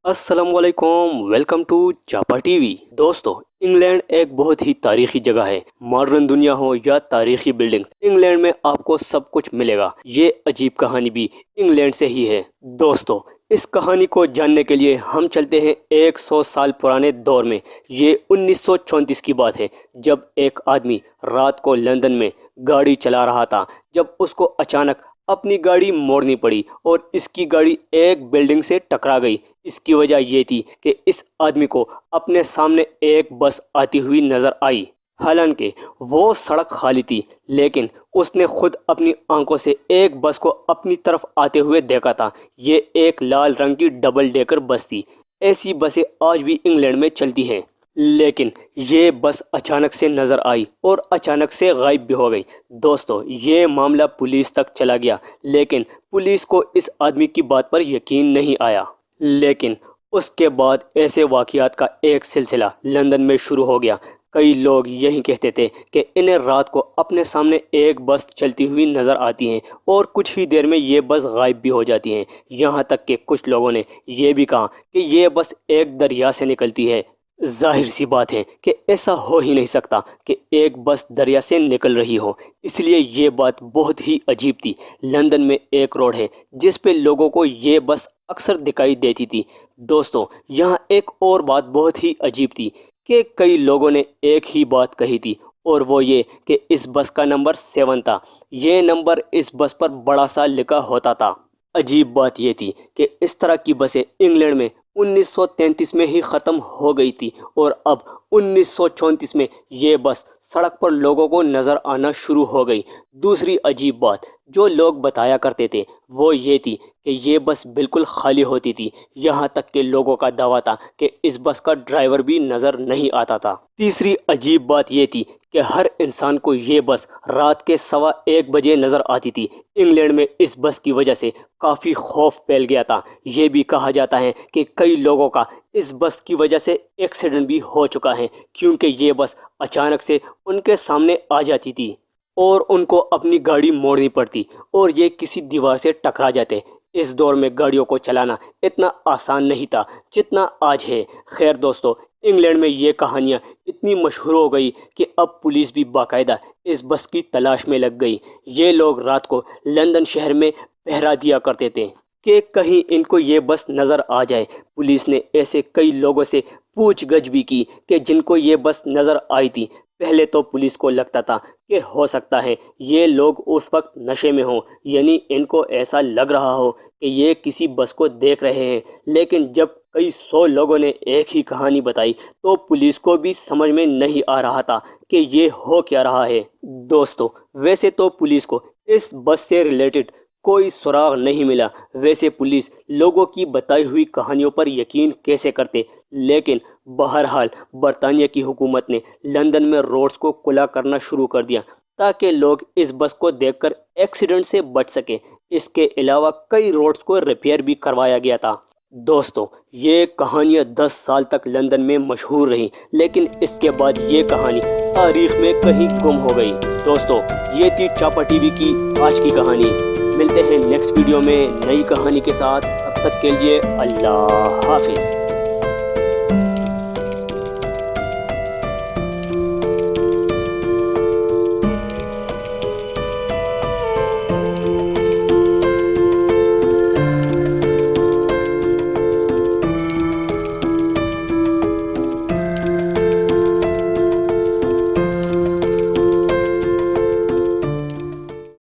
अस्सलाम वालेकुम, welcome to चापा टीवी। दोस्तों, इंग्लैंड एक बहुत ही तारीखी जगह है। मॉडर्न दुनिया हो या तारीखी बिल्डिंग, इंग्लैंड में आपको सब कुछ मिलेगा। ये अजीब कहानी भी इंग्लैंड से ही है। दोस्तों, इस कहानी को जानने के लिए हम चलते हैं 100 साल पुराने दौर में। ये 1934 की बात है, जब एक आदमी रात को लंदन में गाड़ी चला रहा था, जब उसको अचानक अपनी गाड़ी मोड़नी पड़ी और इसकी गाड़ी एक बिल्डिंग से टकरा गई। इसकी वजह ये थी कि इस आदमी को अपने सामने एक बस आती हुई नजर आई। हालांकि वो सड़क खाली थी, लेकिन उसने खुद अपनी आंखों से एक बस को अपनी तरफ आते हुए देखा था। ये एक लाल रंग की डबल डेकर बस थी। ऐसी बसें आज भी इंग्लैंड में चलती हैं। लेकिन ये बस अचानक से नजर आई और अचानक से गायब भी हो गई। दोस्तों, ये मामला पुलिस तक चला गया, लेकिन पुलिस को इस आदमी की बात पर यकीन नहीं आया। लेकिन उसके बाद ऐसे वाक़यात का एक सिलसिला लंदन में शुरू हो गया। कई लोग यही कहते थे कि इन्हें रात को अपने सामने एक बस चलती हुई नज़र आती है और कुछ ही देर में ये बस गायब भी हो जाती है। यहाँ तक कि कुछ लोगों ने यह भी कहा कि ये बस एक दरिया से निकलती है। जाहिर सी बात है कि ऐसा हो ही नहीं सकता कि एक बस दरिया से निकल रही हो, इसलिए ये बात बहुत ही अजीब थी। लंदन में एक रोड है जिस पे लोगों को ये बस अक्सर दिखाई देती थी। दोस्तों, यहाँ एक और बात बहुत ही अजीब थी कि कई लोगों ने एक ही बात कही थी, और वो ये कि इस बस का नंबर 7 था। ये नंबर इस बस पर बड़ा सा लिखा होता था। अजीब बात ये थी कि इस तरह की बसें इंग्लैंड में 1933 में ही ख़त्म हो गई थी, और अब 1934 में ये बस सड़क पर लोगों को नज़र आना शुरू हो गई। दूसरी अजीब बात जो लोग बताया करते थे वो ये थी कि ये बस बिल्कुल खाली होती थी। यहाँ तक कि लोगों का दावा था कि इस बस का ड्राइवर भी नज़र नहीं आता था। तीसरी अजीब बात ये थी कि हर इंसान को ये बस रात के 1:15 बजे नज़र आती थी। इंग्लैंड में इस बस की वजह से काफ़ी खौफ फैल गया था। ये भी कहा जाता है कि कई लोगों का इस बस की वजह से एक्सीडेंट भी हो चुका है, क्योंकि ये बस अचानक से उनके सामने आ जाती थी और उनको अपनी गाड़ी मोड़नी पड़ती और ये किसी दीवार से टकरा जाते। इस दौर में गाड़ियों को चलाना इतना आसान नहीं था जितना आज है। खैर दोस्तों, इंग्लैंड में ये कहानियाँ इतनी मशहूर हो गई कि अब पुलिस भी बाकायदा इस बस की तलाश में लग गई। ये लोग रात को लंदन शहर में पहरा दिया करते थे कि कहीं इनको ये बस नज़र आ जाए। पुलिस ने ऐसे कई लोगों से पूछगछ भी की कि जिनको ये बस नज़र आई थी। पहले तो पुलिस को लगता था कि हो सकता है ये लोग उस वक्त नशे में हों, यानी इनको ऐसा लग रहा हो कि ये किसी बस को देख रहे हैं। लेकिन जब कई 100 लोगों ने एक ही कहानी बताई तो पुलिस को भी समझ में नहीं आ रहा था कि ये हो क्या रहा है। दोस्तों, वैसे तो पुलिस को इस बस से रिलेटेड कोई सुराग नहीं मिला। वैसे पुलिस लोगों की बताई हुई कहानियों पर यकीन कैसे करते, लेकिन बहरहाल बरतानिया की हुकूमत ने लंदन में रोड्स को खुला करना शुरू कर दिया ताकि लोग इस बस को देखकर एक्सीडेंट से बच सकें। इसके अलावा कई रोड्स को रिपेयर भी करवाया गया था। दोस्तों, ये कहानियाँ 10 साल तक लंदन में मशहूर रहीं, लेकिन इसके बाद ये कहानी तारीख में कहीं गुम हो गई। दोस्तों, ये थी चापा टीवी की आज की कहानी। मिलते हैं नेक्स्ट वीडियो में नई कहानी के साथ। तब तक के लिए अल्लाह हाफिज़।